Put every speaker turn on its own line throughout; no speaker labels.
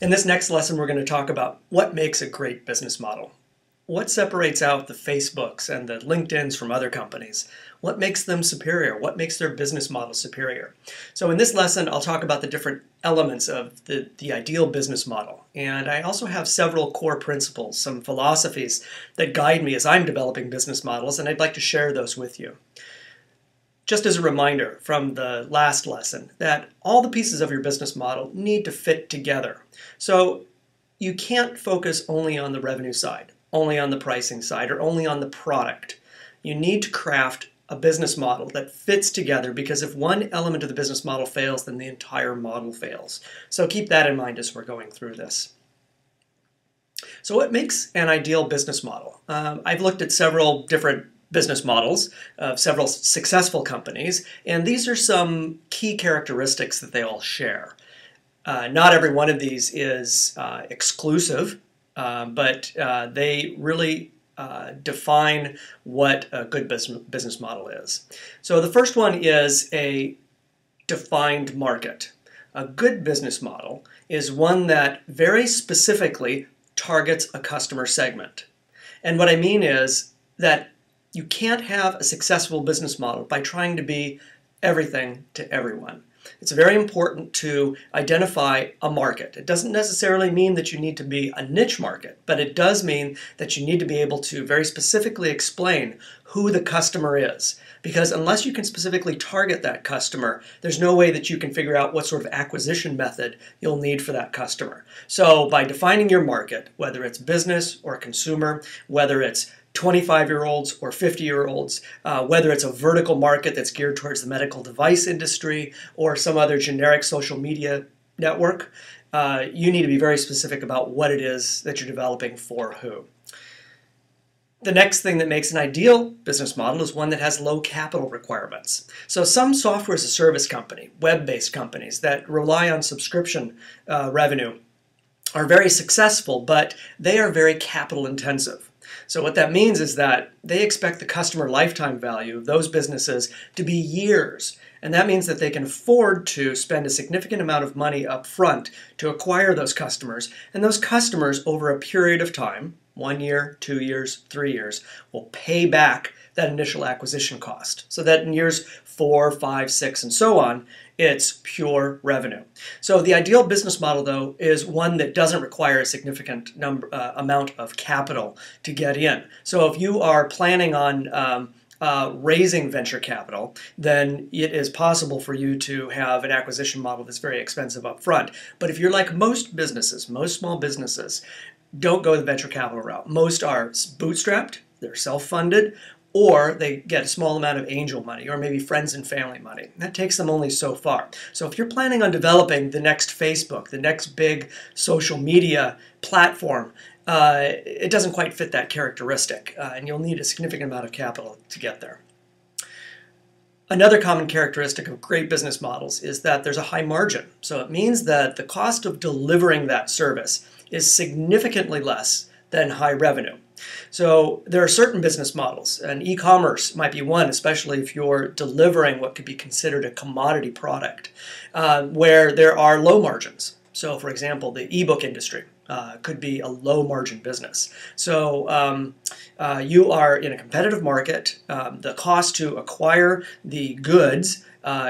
In this next lesson, we're going to talk about what makes a great business model. What separates out the Facebooks and the LinkedIns from other companies? What makes them superior? What makes their business model superior? So in this lesson, I'll talk about the different elements of the ideal business model. And I also have several core principles, some philosophies that guide me as I'm developing business models, and I'd like to share those with you. Just as a reminder from the last lesson that all the pieces of your business model need to fit together. So you can't focus only on the revenue side, only on the pricing side, or only on the product. You need to craft a business model that fits together, because if one element of the business model fails, then the entire model fails. So keep that in mind as we're going through this. So what makes an ideal business model? I've looked at several different business models of several successful companies, and these are some key characteristics that they all share. Not every one of these is exclusive, but they really define what a good business model is. So the first one is a defined market. A good business model is one that very specifically targets a customer segment. And what I mean is that you can't have a successful business model by trying to be everything to everyone. It's very important to identify a market. It doesn't necessarily mean that you need to be a niche market, but it does mean that you need to be able to very specifically explain who the customer is. Because unless you can specifically target that customer, there's no way that you can figure out what sort of acquisition method you'll need for that customer. So by defining your market, whether it's business or consumer, whether it's 25-year-olds or 50-year-olds, whether it's a vertical market that's geared towards the medical device industry or some other generic social media network, you need to be very specific about what it is that you're developing for who. The next thing that makes an ideal business model is one that has low capital requirements. So some software as a service company, web-based companies that rely on subscription revenue are very successful, but they are very capital intensive. So what that means is that they expect the customer lifetime value of those businesses to be years. And that means that they can afford to spend a significant amount of money up front to acquire those customers. And those customers, over a period of time, 1 year, 2 years, 3 years, will pay back that initial acquisition cost. So that in years 4, 5, 6, and so on, it's pure revenue. So the ideal business model, though, is one that doesn't require a significant amount of capital to get in. So if you are planning on raising venture capital, then it is possible for you to have an acquisition model that's very expensive up front. But if you're like most businesses, most small businesses, don't go the venture capital route. Most are bootstrapped, they're self-funded, or they get a small amount of angel money, or maybe friends and family money. That takes them only so far. So if you're planning on developing the next Facebook, the next big social media platform, it doesn't quite fit that characteristic, and you'll need a significant amount of capital to get there. Another common characteristic of great business models is that there's a high margin. So it means that the cost of delivering that service is significantly less than high revenue. So there are certain business models, and e-commerce might be one, especially if you're delivering what could be considered a commodity product, where there are low margins. So for example, the ebook industry could be a low margin business. So you are in a competitive market. The cost to acquire the goods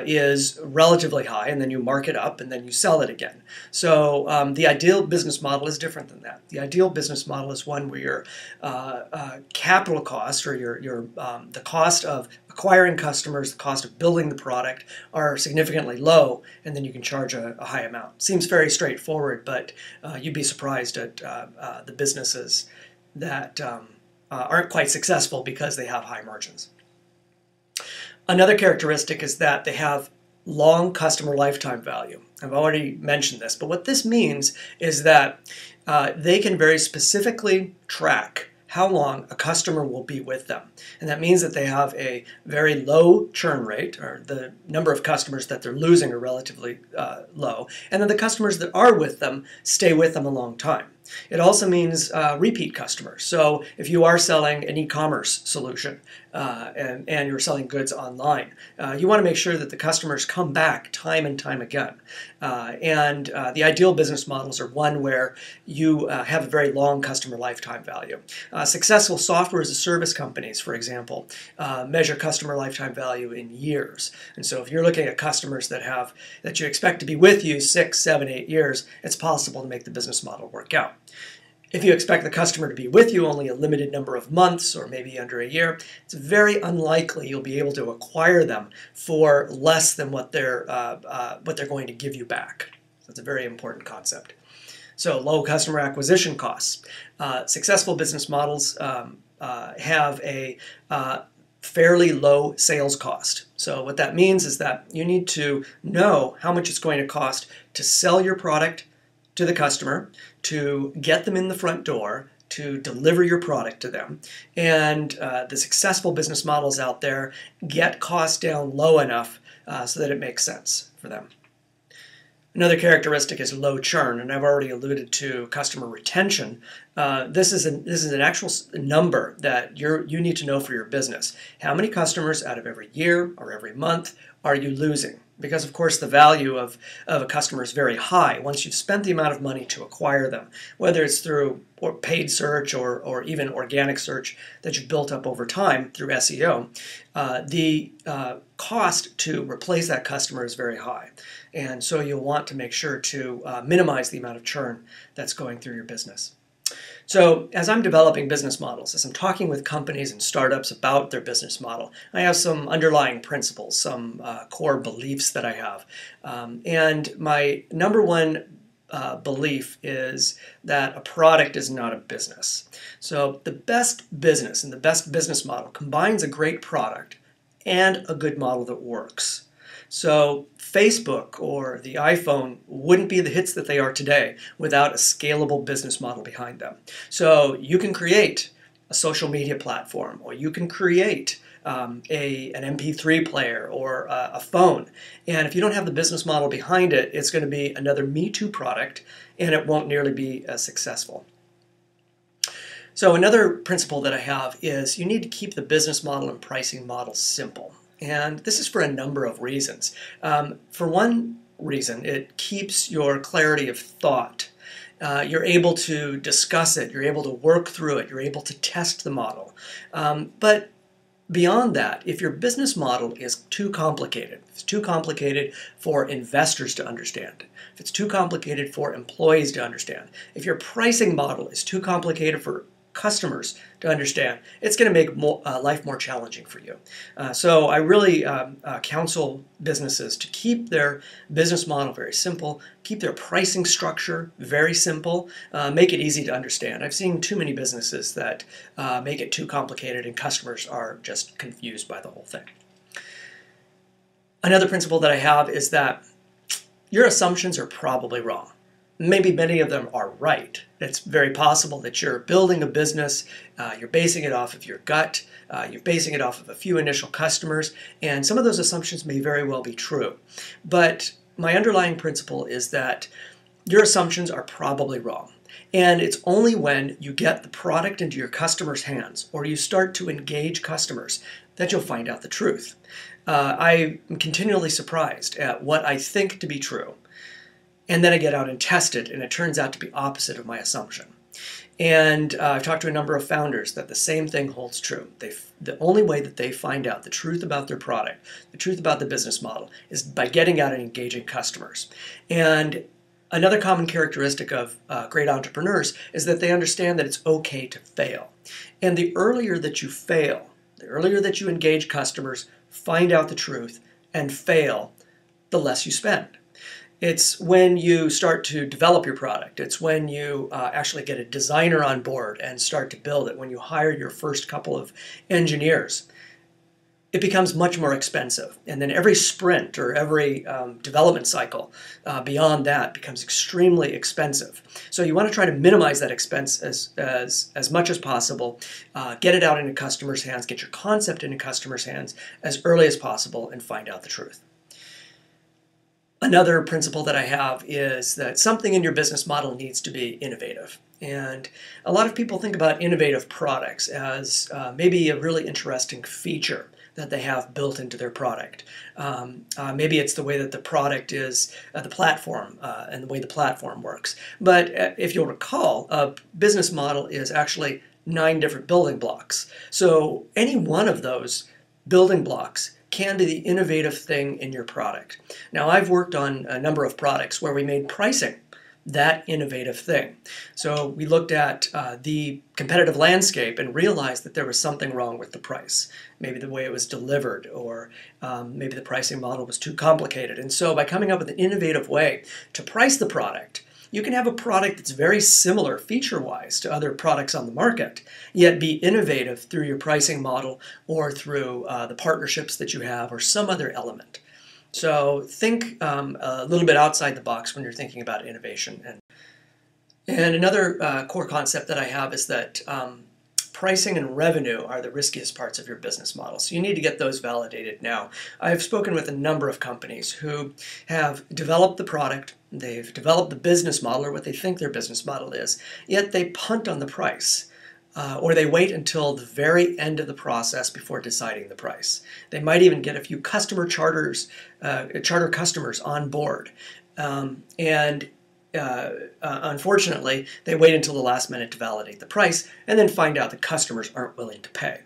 is relatively high, and then you mark it up and then you sell it again. So the ideal business model is different than that. The ideal business model is one where your capital cost, or the cost of acquiring customers, the cost of building the product, are significantly low, and then you can charge a high amount. Seems very straightforward, but you'd be surprised at the businesses that aren't quite successful because they have high margins. Another characteristic is that they have long customer lifetime value. I've already mentioned this, but what this means is that they can very specifically track how long a customer will be with them. And that means that they have a very low churn rate, or the number of customers that they're losing are relatively low, and then the customers that are with them stay with them a long time. It also means repeat customers. So if you are selling an e-commerce solution and you're selling goods online. You want to make sure that the customers come back time and time again. And the ideal business models are one where you have a very long customer lifetime value. Successful software as a service companies, for example, measure customer lifetime value in years. And so if you're looking at customers that you expect to be with you 6, 7, 8 years, it's possible to make the business model work out. If you expect the customer to be with you only a limited number of months or maybe under a year, it's very unlikely you'll be able to acquire them for less than what they're going to give you back. That's a very important concept. So low customer acquisition costs. Successful business models have a fairly low sales cost. So what that means is that you need to know how much it's going to cost to sell your product to the customer, to get them in the front door, to deliver your product to them. And the successful business models out there get costs down low enough so that it makes sense for them. Another characteristic is low churn, and I've already alluded to customer retention. This is an actual number that you need to know for your business. How many customers out of every year or every month are you losing? Because, of course, the value of a customer is very high once you've spent the amount of money to acquire them, whether it's through paid search or even organic search that you've built up over time through SEO. The cost to replace that customer is very high. And so you'll want to make sure to minimize the amount of churn that's going through your business. So as I'm developing business models, as I'm talking with companies and startups about their business model, I have some underlying principles, some core beliefs that I have. And my number one belief is that a product is not a business. So the best business and the best business model combines a great product and a good model that works. So Facebook or the iPhone wouldn't be the hits that they are today without a scalable business model behind them. So you can create a social media platform, or you can create an MP3 player or a phone. And if you don't have the business model behind it, it's going to be another Me Too product, and it won't nearly be as successful. So another principle that I have is you need to keep the business model and pricing model simple. And this is for a number of reasons. For one reason, it keeps your clarity of thought. You're able to discuss it, you're able to work through it, you're able to test the model. But beyond that, if your business model is too complicated, if it's too complicated for investors to understand, if it's too complicated for employees to understand, if your pricing model is too complicated for customers to understand, it's going to make life more challenging for you. So I really counsel businesses to keep their business model very simple, keep their pricing structure very simple, make it easy to understand. I've seen too many businesses that make it too complicated and customers are just confused by the whole thing. Another principle that I have is that your assumptions are probably wrong. Maybe many of them are right. It's very possible that you're building a business, you're basing it off of your gut, you're basing it off of a few initial customers, and some of those assumptions may very well be true. But my underlying principle is that your assumptions are probably wrong. And it's only when you get the product into your customers' hands or you start to engage customers that you'll find out the truth. I am continually surprised at what I think to be true. And then I get out and test it, and it turns out to be opposite of my assumption. And I've talked to a number of founders that the same thing holds true. The only way that they find out the truth about their product, the truth about the business model, is by getting out and engaging customers. And another common characteristic of great entrepreneurs is that they understand that it's okay to fail. And the earlier that you fail, the earlier that you engage customers, find out the truth, and fail, the less you spend. It's when you start to develop your product. It's when you actually get a designer on board and start to build it. When you hire your first couple of engineers, it becomes much more expensive. And then every sprint or every development cycle beyond that becomes extremely expensive. So you want to try to minimize that expense as much as possible. Get it out into customers' hands. Get your concept into customers' hands as early as possible and find out the truth. Another principle that I have is that something in your business model needs to be innovative. And a lot of people think about innovative products as maybe a really interesting feature that they have built into their product. Maybe it's the way that the product is, the platform, and the way the platform works. But if you'll recall, a business model is actually 9 different building blocks. So any one of those building blocks can be the innovative thing in your product. Now, I've worked on a number of products where we made pricing that innovative thing. So we looked at the competitive landscape and realized that there was something wrong with the price. Maybe the way it was delivered, or maybe the pricing model was too complicated. And so by coming up with an innovative way to price the product, you can have a product that's very similar feature-wise to other products on the market, yet be innovative through your pricing model or through the partnerships that you have or some other element. So think a little bit outside the box when you're thinking about innovation. And another core concept that I have is that pricing and revenue are the riskiest parts of your business model. So you need to get those validated now. I've spoken with a number of companies who have developed the product, they've developed the business model or what they think their business model is, yet they punt on the price. Or they wait until the very end of the process before deciding the price. They might even get a few charter customers on board. Unfortunately, they wait until the last minute to validate the price and then find out the customers aren't willing to pay.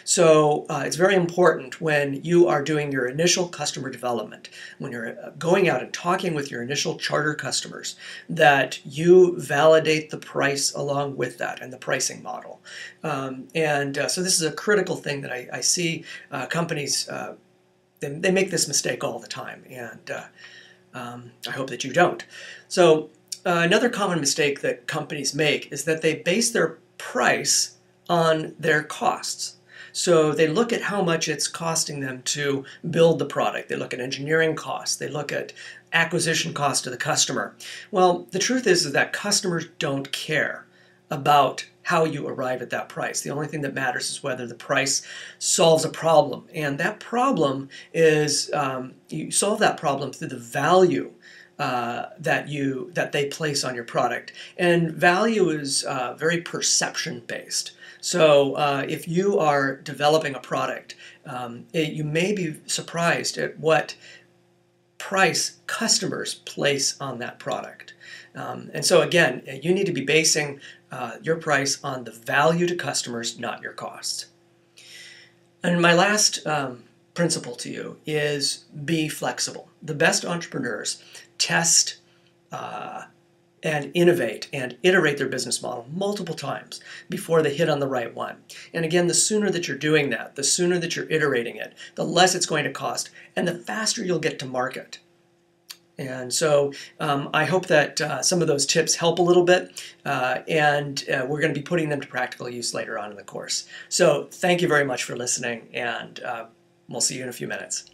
So it's very important when you are doing your initial customer development, when you're going out and talking with your initial charter customers, that you validate the price along with that and the pricing model. So this is a critical thing that I see companies, they make this mistake all the time, and I hope that you don't. So another common mistake that companies make is that they base their price on their costs. So they look at how much it's costing them to build the product. They look at engineering costs. They look at acquisition cost to the customer. Well, the truth is that customers don't care about how you arrive at that price. The only thing that matters is whether the price solves a problem. And that problem is, you solve that problem through the value that they place on your product. And value is very perception based. So if you are developing a product, you may be surprised at what price customers place on that product. And so again, you need to be basing your price on the value to customers, not your costs. And my last principle to you is be flexible. The best entrepreneurs test and innovate and iterate their business model multiple times before they hit on the right one. And again, the sooner that you're doing that, the sooner that you're iterating it, the less it's going to cost, and the faster you'll get to market. And so I hope that some of those tips help a little bit, and we're going to be putting them to practical use later on in the course. So thank you very much for listening, and we'll see you in a few minutes.